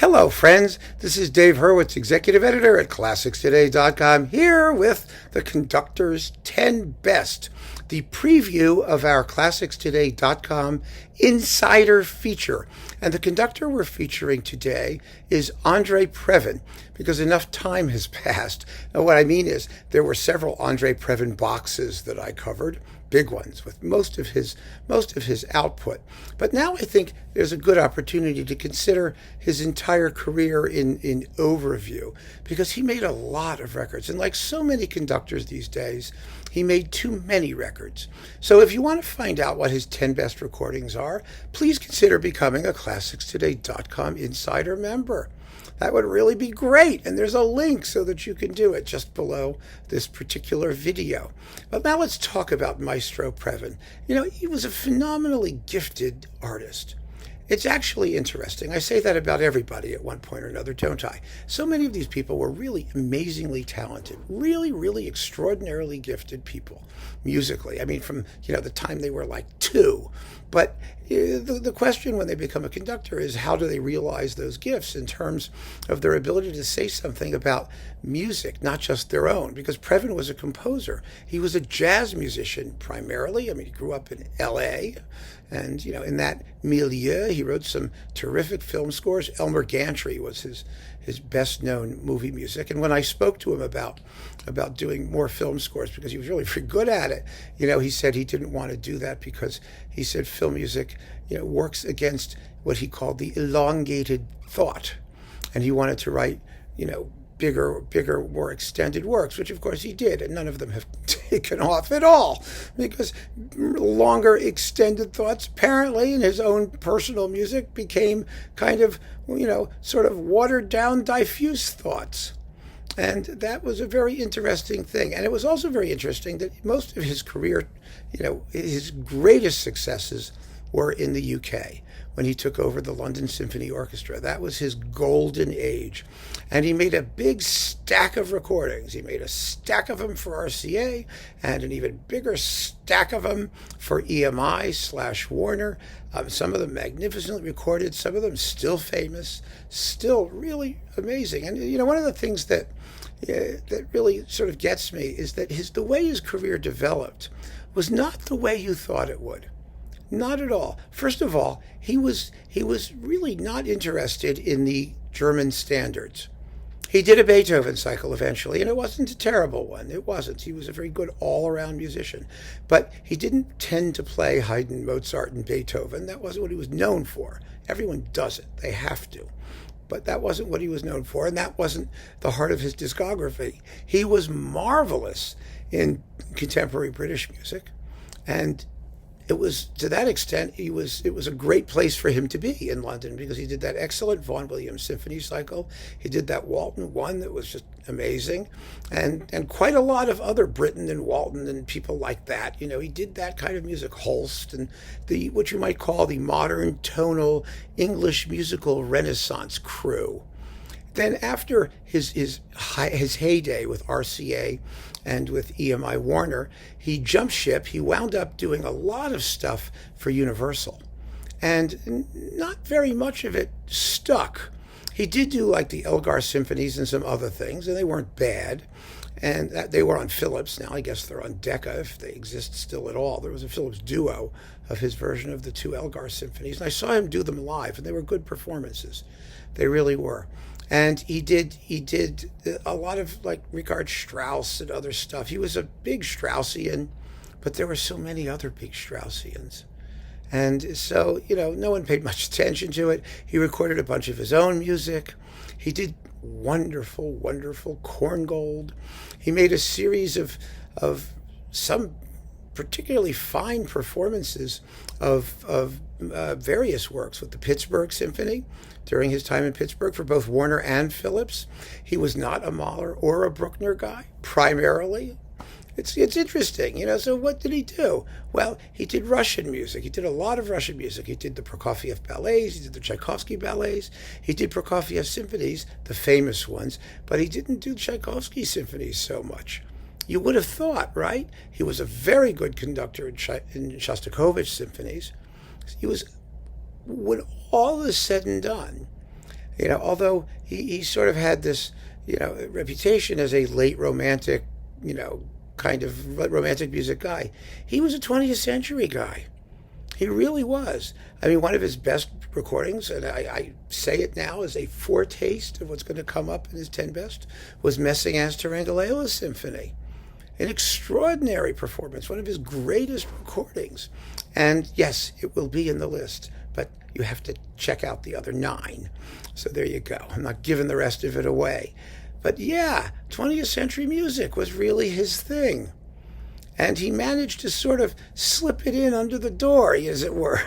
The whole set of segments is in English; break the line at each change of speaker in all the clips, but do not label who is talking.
Hello, friends. This is Dave Hurwitz, executive editor at ClassicsToday.com, here with the Conductor's 10 Best, the preview of our ClassicsToday.com Insider feature. And the conductor we're featuring today is André Previn, because enough time has passed. And what I mean is there were several André Previn boxes that I covered, big ones with most of his output. But now I think there's a good opportunity to consider his entire career in overview, because he made a lot of records, and like so many conductors these days, he made too many records. So if you want to find out what his 10 best recordings are, please consider becoming a ClassicsToday.com Insider member. That would really be great, and there's a link so that you can do it just below this particular video. But now let's talk about Maestro Previn. You know, he was a phenomenally gifted artist. It's actually interesting. I say that about everybody at one point or another, don't I? So many of these people were really amazingly talented, really, really extraordinarily gifted people musically. I mean, from, the time they were like 2. But the question when they become a conductor is, how do they realize those gifts in terms of their ability to say something about music, not just their own? Because Previn was a composer. He was a jazz musician primarily. I mean, he grew up in L.A., and, in that milieu, he wrote some terrific film scores. Elmer Gantry was his best-known movie music. And when I spoke to him about doing more film scores, because he was really pretty good at it, he said he didn't want to do that because he said film music, works against what he called the elongated thought. And he wanted to write, bigger, more extended works, which of course he did, and none of them have taken off at all, because longer extended thoughts apparently in his own personal music became kind of, sort of watered down, diffuse thoughts. And that was a very interesting thing. And it was also very interesting that most of his career, his greatest successes were in the UK, when he took over the London Symphony Orchestra. That was his golden age. And he made a big stack of recordings. He made a stack of them for RCA and an even bigger stack of them for EMI/Warner. Some of them magnificently recorded, some of them still famous, still really amazing. And, one of the things that really sort of gets me is that the way his career developed was not the way you thought it would. Not at all. First of all, he was really not interested in the German standards. He did a Beethoven cycle eventually, and it wasn't a terrible one. It wasn't. He was a very good all-around musician. But he didn't tend to play Haydn, Mozart, and Beethoven. That wasn't what he was known for. Everyone does it. They have to. But that wasn't what he was known for, and that wasn't the heart of his discography. He was marvelous in contemporary British music, and it was, to that extent, it was a great place for him to be in London, because he did that excellent Vaughan Williams symphony cycle. He did that Walton one that was just amazing, and quite a lot of other Britten and Walton and people like that. He did that kind of music, Holst, and what you might call the modern tonal English musical Renaissance crew. Then after his heyday with RCA and with EMI Warner, he jumped ship. He wound up doing a lot of stuff for Universal, and not very much of it stuck. He did do like the Elgar symphonies and some other things, and they weren't bad. And they were on Philips. Now I guess they're on Decca, if they exist still at all. There was a Philips duo of his version of the 2 Elgar symphonies, and I saw him do them live, and they were good performances. They really were. And he did a lot of like Richard Strauss and other stuff. He was a big Straussian, but there were so many other big Straussians. And so, no one paid much attention to it. He recorded a bunch of his own music. He did wonderful, wonderful Korngold. He made a series of some particularly fine performances of various works with the Pittsburgh Symphony during his time in Pittsburgh for both Warner and Philips. He was not a Mahler or a Bruckner guy, primarily. It's interesting, so what did he do? Well, he did Russian music. He did a lot of Russian music. He did the Prokofiev ballets. He did the Tchaikovsky ballets. He did Prokofiev symphonies, the famous ones, but he didn't do Tchaikovsky symphonies so much. You would have thought, right? He was a very good conductor in Shostakovich symphonies. He was, when all is said and done, Although he sort of had this, reputation as a late romantic, kind of romantic music guy, he was a 20th century guy. He really was. I mean, one of his best recordings, and I say it now as a foretaste of what's going to come up in his 10 best, was Messiaen's Turangalila Symphony. An extraordinary performance, one of his greatest recordings. And yes, it will be in the list, but you have to check out the other 9. So there you go. I'm not giving the rest of it away. But yeah, 20th century music was really his thing. And he managed to sort of slip it in under the door, as it were.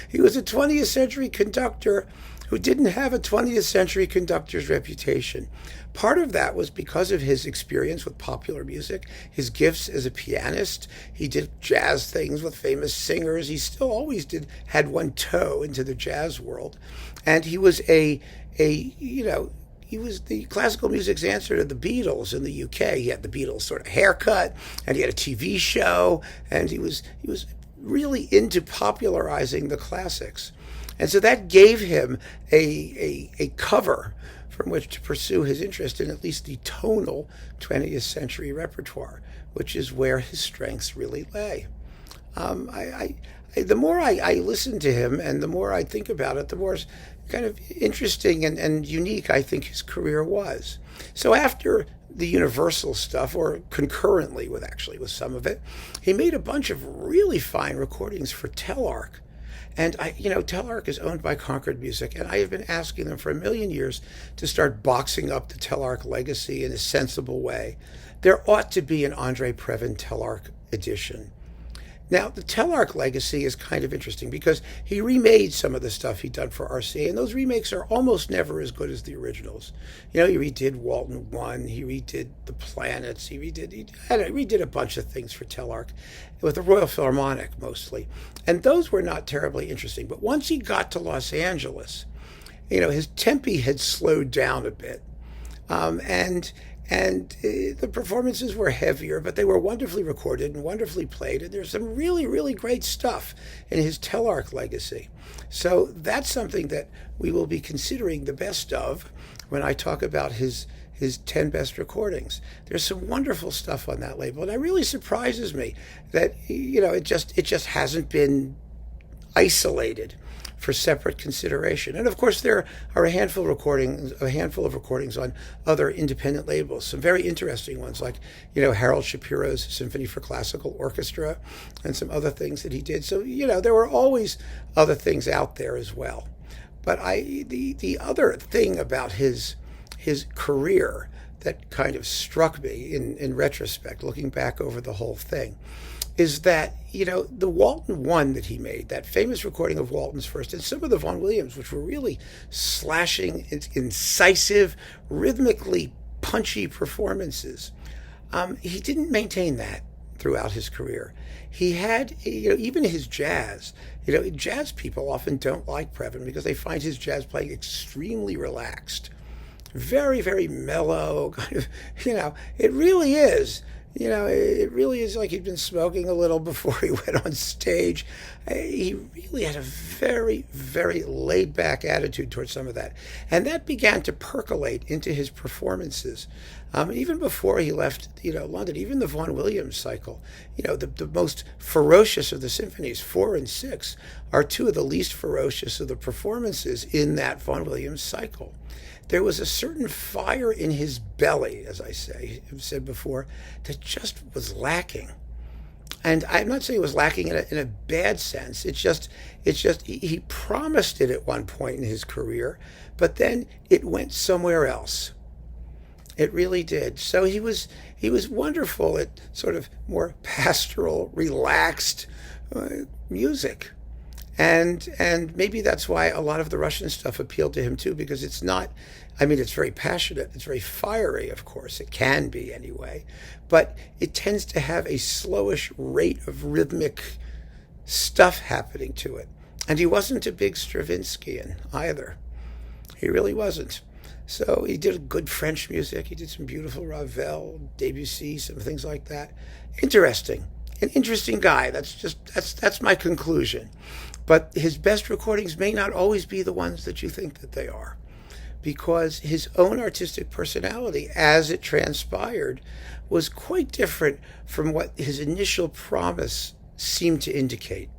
He was a 20th century conductor who didn't have a 20th century conductor's reputation. Part of that was because of his experience with popular music, his gifts as a pianist. He did jazz things with famous singers. He still always had one toe into the jazz world. And he was he was the classical music's answer to the Beatles in the UK. He had the Beatles sort of haircut, and he had a TV show, and he was really into popularizing the classics. And so that gave him a cover from which to pursue his interest in at least the tonal 20th century repertoire, which is where his strengths really lay. The more I listen to him and the more I think about it, the more kind of interesting and unique I think his career was. So after the Universal stuff, or concurrently with some of it, he made a bunch of really fine recordings for Telarc. And Telarc is owned by Concord Music, and I have been asking them for a million years to start boxing up the Telarc legacy in a sensible way. There ought to be an André Previn Telarc edition. Now, the Telarc legacy is kind of interesting because he remade some of the stuff he'd done for RCA, and those remakes are almost never as good as the originals. He redid Walton 1, he redid The Planets, he redid a bunch of things for Telarc, with the Royal Philharmonic mostly. And those were not terribly interesting. But once he got to Los Angeles, his tempi had slowed down a bit. And the performances were heavier, but they were wonderfully recorded and wonderfully played. And there's some really, really great stuff in his Telarc legacy. So that's something that we will be considering the best of when I talk about his 10 best recordings. There's some wonderful stuff on that label. And it really surprises me that, it just hasn't been isolated for separate consideration. And of course, there are a handful of recordings on other independent labels, some very interesting ones like, Harold Shapiro's Symphony for Classical Orchestra and some other things that he did. So, there were always other things out there as well. But the other thing about his career that kind of struck me in retrospect, looking back over the whole thing, is that, the Walton 1 that he made, that famous recording of Walton's first, and some of the Vaughan Williams, which were really slashing, incisive, rhythmically punchy performances, he didn't maintain that throughout his career. He had, even his jazz, jazz people often don't like Previn because they find his jazz playing extremely relaxed, very, very mellow, kind of, it really is. It really is like he'd been smoking a little before he went on stage. He really had a very, very laid-back attitude towards some of that. And that began to percolate into his performances. Even before he left, London, even the Vaughan Williams cycle, the most ferocious of the symphonies, 4 and 6, are two of the least ferocious of the performances in that Vaughan Williams cycle. There was a certain fire in his belly, as I've said before, that just was lacking. And I'm not saying it was lacking in a bad sense. It's just he promised it at one point in his career, but then it went somewhere else. It really did. So he was wonderful at sort of more pastoral, relaxed music. And maybe that's why a lot of the Russian stuff appealed to him too, because it's very passionate, it's very fiery, of course, it can be anyway, but it tends to have a slowish rate of rhythmic stuff happening to it. And he wasn't a big Stravinskyan either. He really wasn't. So he did good French music, he did some beautiful Ravel, Debussy, some things like that. Interesting. An interesting guy. That's my conclusion. But his best recordings may not always be the ones that you think that they are. because his own artistic personality, as it transpired, was quite different from what his initial promise seemed to indicate.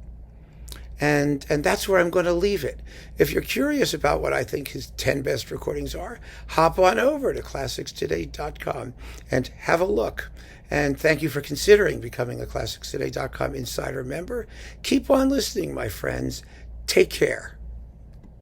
And that's where I'm going to leave it. If you're curious about what I think his 10 best recordings are, hop on over to classicstoday.com and have a look. And thank you for considering becoming a classicstoday.com Insider member. Keep on listening, my friends. Take care.